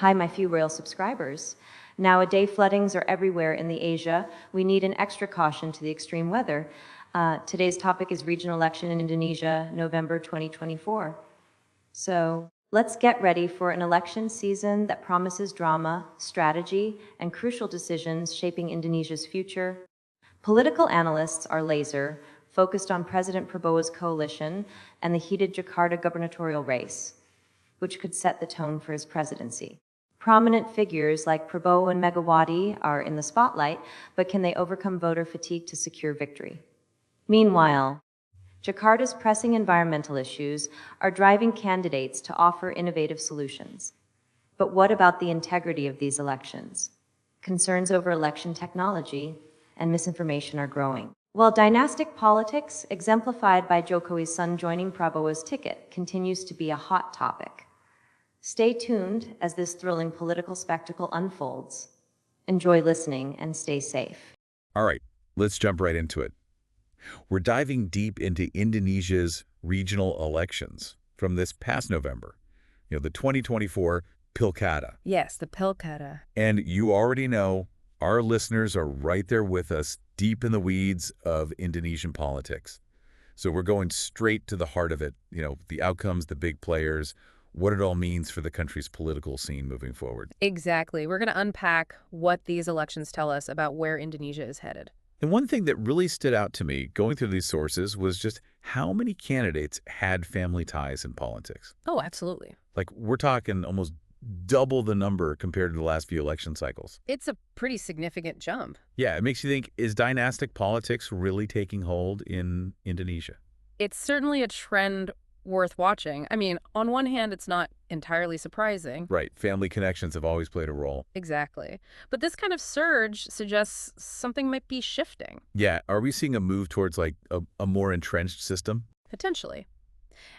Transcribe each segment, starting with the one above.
Hi, my few royal subscribers. Nowadays, floodings are everywhere in the Asia. We need an extra caution to the extreme weather. Today's topic is regional election in Indonesia, November 2024. So let's get ready for an election season that promises drama, strategy, and crucial decisions shaping Indonesia's future. Political analysts are laser focused on President Prabowo's coalition and the heated Jakarta gubernatorial race, which could set the tone for his presidency. Prominent figures like Prabowo and Megawati are in the spotlight, but can they overcome voter fatigue to secure victory? Meanwhile, Jakarta's pressing environmental issues are driving candidates to offer innovative solutions. But what about the integrity of these elections? Concerns over election technology and misinformation are growing. While dynastic politics, exemplified by Jokowi's son joining Prabowo's ticket, continues to be a hot topic. Stay tuned as this thrilling political spectacle unfolds. Enjoy listening and stay safe. All right, let's jump right into it. We're diving deep into Indonesia's regional elections from this past November. The 2024 PILKADA. Yes, the PILKADA. And you already know our listeners are right there with us, deep in the weeds of Indonesian politics. So we're going straight to the heart of it, the outcomes, the big players, what it all means for the country's political scene moving forward. Exactly. We're going to unpack what these elections tell us about where Indonesia is headed. And one thing that really stood out to me going through these sources was just how many candidates had family ties in politics. Oh, absolutely. Like, we're talking almost double the number compared to the last few election cycles. It's a pretty significant jump. Yeah, it makes you think, is dynastic politics really taking hold in Indonesia? It's certainly a trend worth watching. I mean, on one hand, it's not entirely surprising. Right. Family connections have always played a role. Exactly. But this kind of surge suggests something might be shifting. Yeah. Are we seeing a move towards like a more entrenched system? Potentially.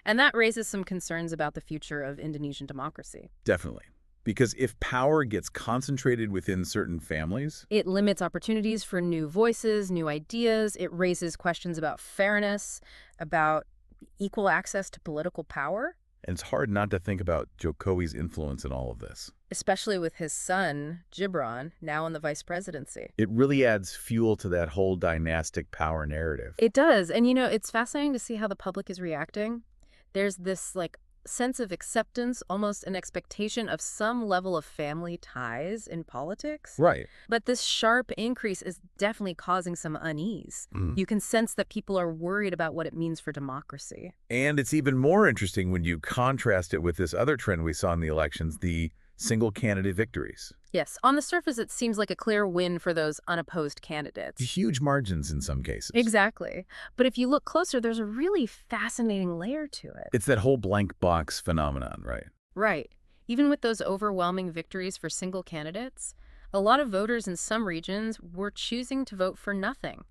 And that raises some concerns about the future of Indonesian democracy. Definitely. Because if power gets concentrated within certain families, it limits opportunities for new voices, new ideas. It raises questions about fairness, about equal access to political power. And it's hard not to think about Jokowi's influence in all of this. Especially with his son, Ridwan, now in the vice presidency. It really adds fuel to that whole dynastic power narrative. It does. And, it's fascinating to see how the public is reacting. There's this, sense of acceptance, almost an expectation of some level of family ties in politics. Right. But this sharp increase is definitely causing some unease. You can sense that people are worried about what it means for democracy. And it's even more interesting when you contrast it with this other trend we saw in the elections, the single candidate victories. Yes, on the surface, it seems like a clear win for those unopposed candidates. Huge margins in some cases. Exactly. But if you look closer, there's a really fascinating layer to it. It's that whole blank box phenomenon, right? Right. Even with those overwhelming victories for single candidates, a lot of voters in some regions were choosing to vote for nothing.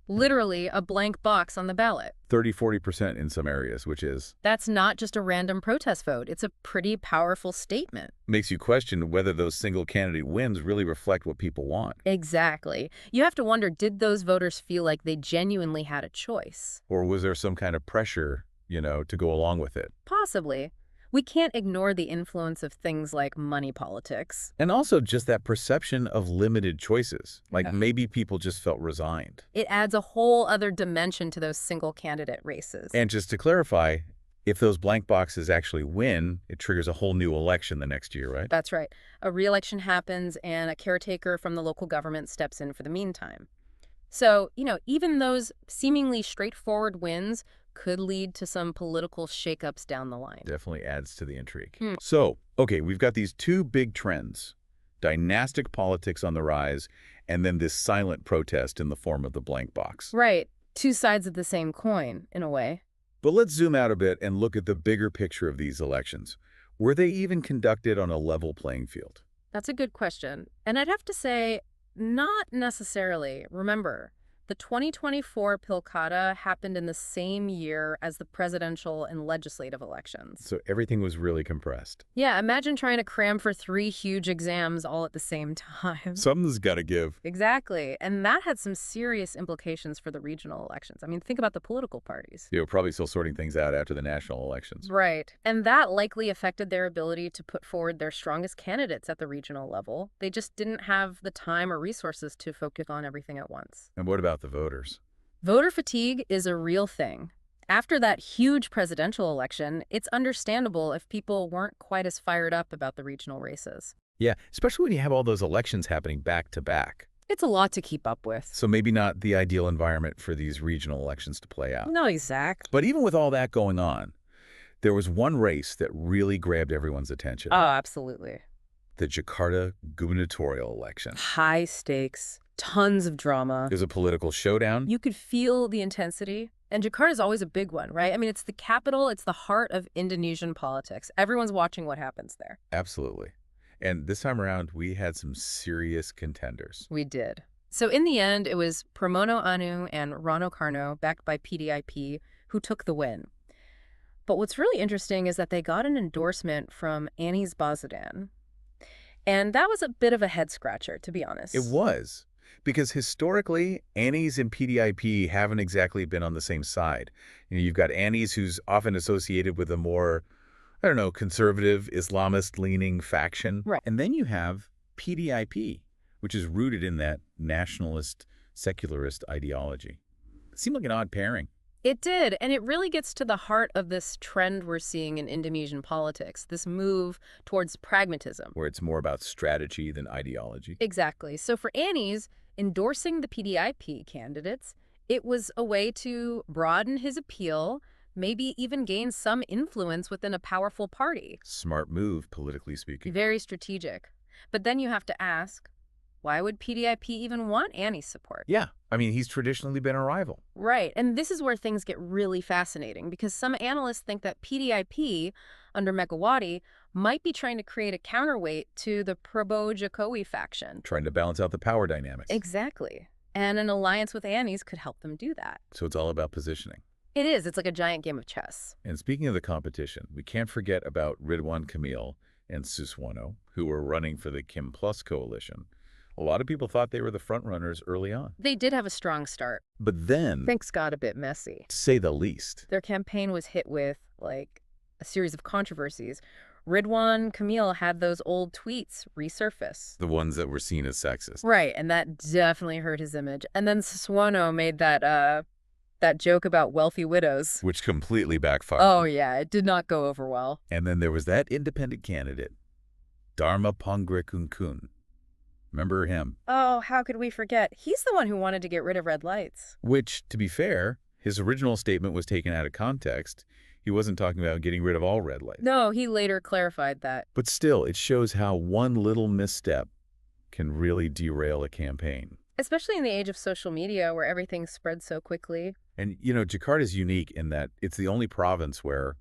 Literally a blank box on the ballot. 30–40% in some areas, which is... That's not just a random protest vote. It's a pretty powerful statement. Makes you question whether those single candidate wins really reflect what people want. Exactly. You have to wonder, did those voters feel like they genuinely had a choice? Or was there some kind of pressure, to go along with it? Possibly. We can't ignore the influence of things like money politics. And also just that perception of limited choices. Like maybe people just felt resigned. It adds a whole other dimension to those single candidate races. And just to clarify, if those blank boxes actually win, it triggers a whole new election the next year, right? That's right. A re-election happens and a caretaker from the local government steps in for the meantime. So, even those seemingly straightforward wins could lead to some political shakeups down the line. Definitely adds to the intrigue. So, okay, we've got these two big trends. Dynastic politics on the rise, and then this silent protest in the form of the blank box. Right. Two sides of the same coin, in a way. But let's zoom out a bit and look at the bigger picture of these elections. Were they even conducted on a level playing field? That's a good question. And I'd have to say, not necessarily. Remember, The 2024 PILKADA happened in the same year as the presidential and legislative elections. So everything was really compressed. Yeah, imagine trying to cram for 3 huge exams all at the same time. Something's got to give. Exactly. And that had some serious implications for the regional elections. I mean, think about the political parties. They were probably still sorting things out after the national elections. Right. And that likely affected their ability to put forward their strongest candidates at the regional level. They just didn't have the time or resources to focus on everything at once. And what about the voters? Voter fatigue is a real thing. After that huge presidential election, it's understandable if people weren't quite as fired up about the regional races. Yeah, especially when you have all those elections happening back to back. It's a lot to keep up with. So maybe not the ideal environment for these regional elections to play out. No, exactly. But even with all that going on, there was one race that really grabbed everyone's attention. Oh, absolutely. The Jakarta gubernatorial election. High stakes, tons of drama. It was a political showdown. You could feel the intensity. And Jakarta is always a big one, right? I mean, it's the capital, it's the heart of Indonesian politics. Everyone's watching what happens there. Absolutely. And this time around, we had some serious contenders. We did. So in the end, it was Pramono Anung and Rano Karno, backed by PDIP, who took the win. But what's really interesting is that they got an endorsement from Anies Baswedan. And that was a bit of a head-scratcher, to be honest. It was. Because historically, Anies and PDIP haven't exactly been on the same side. You know, you've got Anies, who's often associated with a more, I don't know, conservative, Islamist-leaning faction. Right. And then you have PDIP, which is rooted in that nationalist, secularist ideology. It seemed like an odd pairing. It did, and it really gets to the heart of this trend we're seeing in Indonesian politics, this move towards pragmatism. Where it's more about strategy than ideology. Exactly. So for Anies, endorsing the PDIP candidates, it was a way to broaden his appeal, maybe even gain some influence within a powerful party. Smart move, politically speaking. Very strategic. But then you have to ask, why would PDIP even want Anies' support? Yeah, I mean, he's traditionally been a rival. Right, and this is where things get really fascinating, because some analysts think that PDIP, under Megawati, might be trying to create a counterweight to the Prabowo Jokowi faction. Trying to balance out the power dynamics. Exactly. And an alliance with Anies could help them do that. So it's all about positioning. It is. It's like a giant game of chess. And speaking of the competition, we can't forget about Ridwan Kamil and Suswono, who were running for the Kim Plus coalition. A lot of people thought they were the frontrunners early on. They did have a strong start. But then, Things got a bit messy. to say the least, Their campaign was hit with, like, a series of controversies. Ridwan Kamil had those old tweets resurface. the ones that were seen as sexist. Right, and that definitely hurt his image. And then Suswono made that joke about wealthy widows. Which completely backfired. Oh, yeah, it did not go over well. And then there was that independent candidate, Dharma Pongrekungkun. Remember him? Oh, how could we forget? He's the one who wanted to get rid of red lights. Which, to be fair, his original statement was taken out of context. He wasn't talking about getting rid of all red lights. No, he later clarified that. But still, it shows how one little misstep can really derail a campaign. Especially in the age of social media where everything spreads so quickly. And, you know, Jakarta is unique in that it's the only province where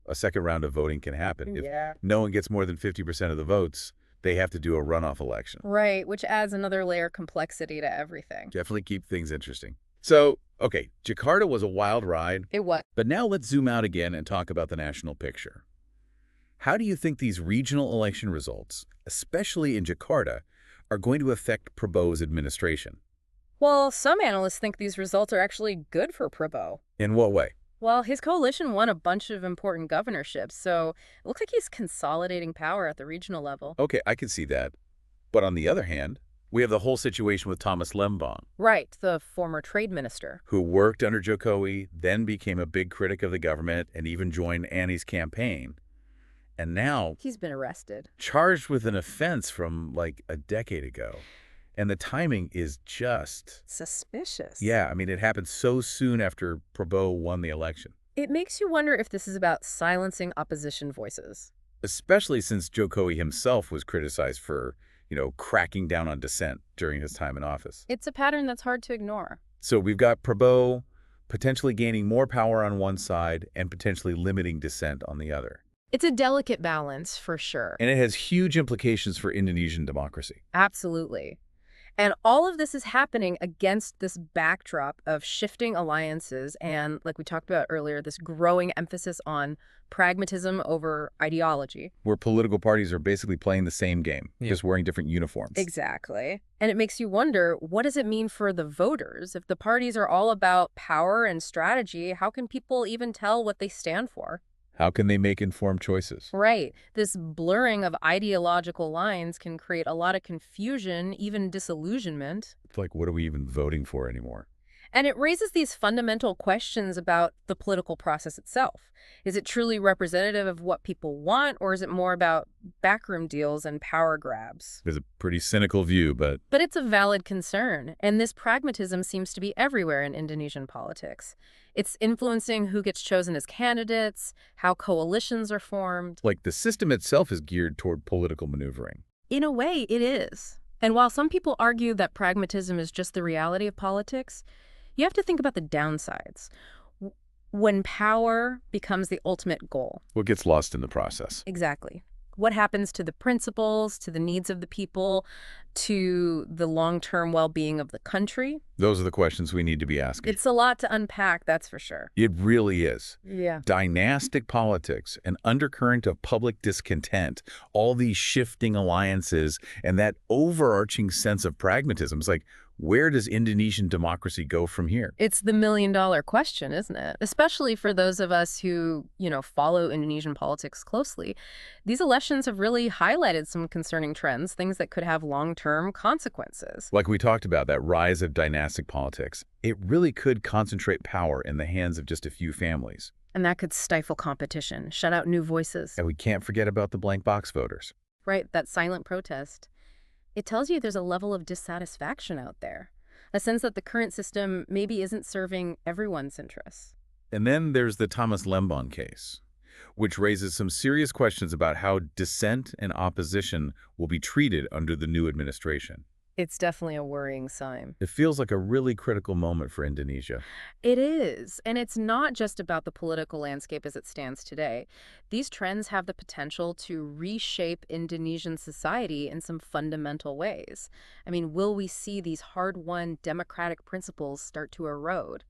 a second round of voting can happen. If Yeah. no one gets more than 50% of the votes, they have to do a runoff election. Right, which adds another layer of complexity to everything. Definitely keep things interesting. So, okay, Jakarta was a wild ride, It was. but now let's zoom out again and talk about the national picture. How do you think these regional election results, especially in Jakarta, are going to affect Prabowo's administration? Well, some analysts think these results are actually good for Prabowo. In what way? Well, his coalition won a bunch of important governorships, so it looks like he's consolidating power at the regional level. Okay, I can see that. But on the other hand, we have the whole situation with Thomas Lembong, Right, the former trade minister. who worked under Jokowi, then became a big critic of the government and even joined Anies' campaign. And now He's been arrested. charged with an offense from like a decade ago. And the timing is just... Suspicious. Yeah, I mean, it happened so soon after Prabowo won the election. It makes you wonder if this is about silencing opposition voices. Especially since Jokowi himself was criticized for, you know, cracking down on dissent during his time in office. It's a pattern that's hard to ignore. So we've got Prabowo potentially gaining more power on one side and potentially limiting dissent on the other. It's a delicate balance, for sure. And it has huge implications for Indonesian democracy. Absolutely. And all of this is happening against this backdrop of shifting alliances and, like we talked about earlier, this growing emphasis on pragmatism over ideology. Where political parties are basically playing the same game, just wearing different uniforms. Exactly. And it makes you wonder, what does it mean for the voters? If the parties are all about power and strategy, how can people even tell what they stand for? How can they make informed choices? Right. This blurring of ideological lines can create a lot of confusion, even disillusionment. It's like, what are we even voting for anymore? And it raises these fundamental questions about the political process itself. Is it truly representative of what people want, or is it more about backroom deals and power grabs? There's a pretty cynical view, but it's a valid concern, and this pragmatism seems to be everywhere in Indonesian politics. It's influencing who gets chosen as candidates, how coalitions are formed. like the system itself is geared toward political maneuvering. In a way, it is. And while some people argue that pragmatism is just the reality of politics, you have to think about the downsides. When power becomes the ultimate goal. What gets lost in the process? Exactly. What happens to the principles, to the needs of the people, to the long-term well-being of the country? Those are the questions we need to be asking. It's a lot to unpack, that's for sure. It really is. Yeah. Dynastic politics, an undercurrent of public discontent, all these shifting alliances, and that overarching sense of pragmatism. It's like, where does Indonesian democracy go from here? It's the million-dollar question, isn't it? Especially for those of us who, follow Indonesian politics closely. These elections have really highlighted some concerning trends, things that could have long-term consequences. Like we talked about, that rise of dynastic politics, it really could concentrate power in the hands of just a few families. And that could stifle competition, shut out new voices. And we can't forget about the blank box voters. Right, that silent protest. It tells you there's a level of dissatisfaction out there, a sense that the current system maybe isn't serving everyone's interests. And then there's the Thomas Lembong case, which raises some serious questions about how dissent and opposition will be treated under the new administration. It's definitely a worrying sign. It feels like a really critical moment for Indonesia. It is. And it's not just about the political landscape as it stands today. These trends have the potential to reshape Indonesian society in some fundamental ways. I mean, will we see these hard-won democratic principles start to erode?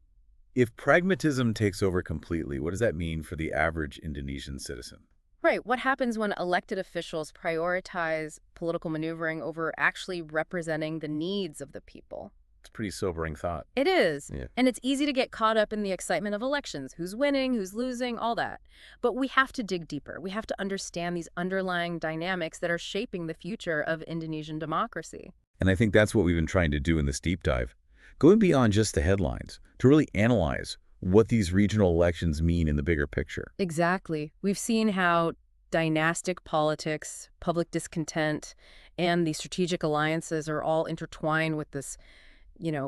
If pragmatism takes over completely, what does that mean for the average Indonesian citizen? Right. What happens when elected officials prioritize political maneuvering over actually representing the needs of the people? It's a pretty sobering thought. It is. Yeah. And it's easy to get caught up in the excitement of elections, who's winning, who's losing, all that. But we have to dig deeper. We have to understand these underlying dynamics that are shaping the future of Indonesian democracy. And I think that's what we've been trying to do in this deep dive, going beyond just the headlines, to really analyze what these regional elections mean in the bigger picture. Exactly. We've seen how dynastic politics, public discontent, and the strategic alliances are all intertwined with this,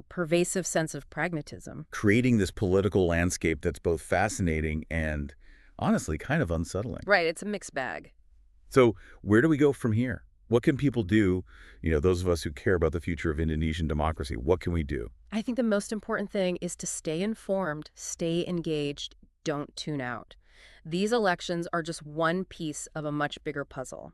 pervasive sense of pragmatism. Creating this political landscape that's both fascinating and, honestly, kind of unsettling. Right. It's a mixed bag. So where do we go from here? What can people do, those of us who care about the future of Indonesian democracy, what can we do? I think the most important thing is to stay informed, stay engaged, don't tune out. These elections are just one piece of a much bigger puzzle.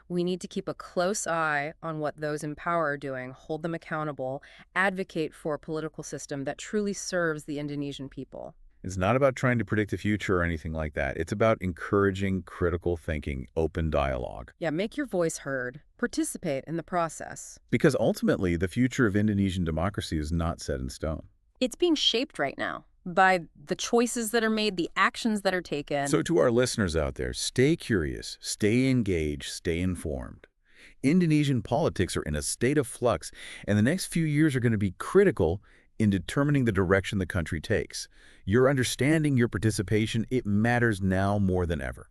We need to keep a close eye on what those in power are doing, hold them accountable, advocate for a political system that truly serves the Indonesian people. It's not about trying to predict the future or anything like that. It's about encouraging critical thinking, open dialogue. Yeah, make your voice heard. Participate in the process. Because ultimately, the future of Indonesian democracy is not set in stone. It's being shaped right now by the choices that are made, the actions that are taken. So to our listeners out there, stay curious, stay engaged, stay informed. Indonesian politics are in a state of flux, and the next few years are going to be critical in determining the direction the country takes. Your understanding, your participation, it matters now more than ever.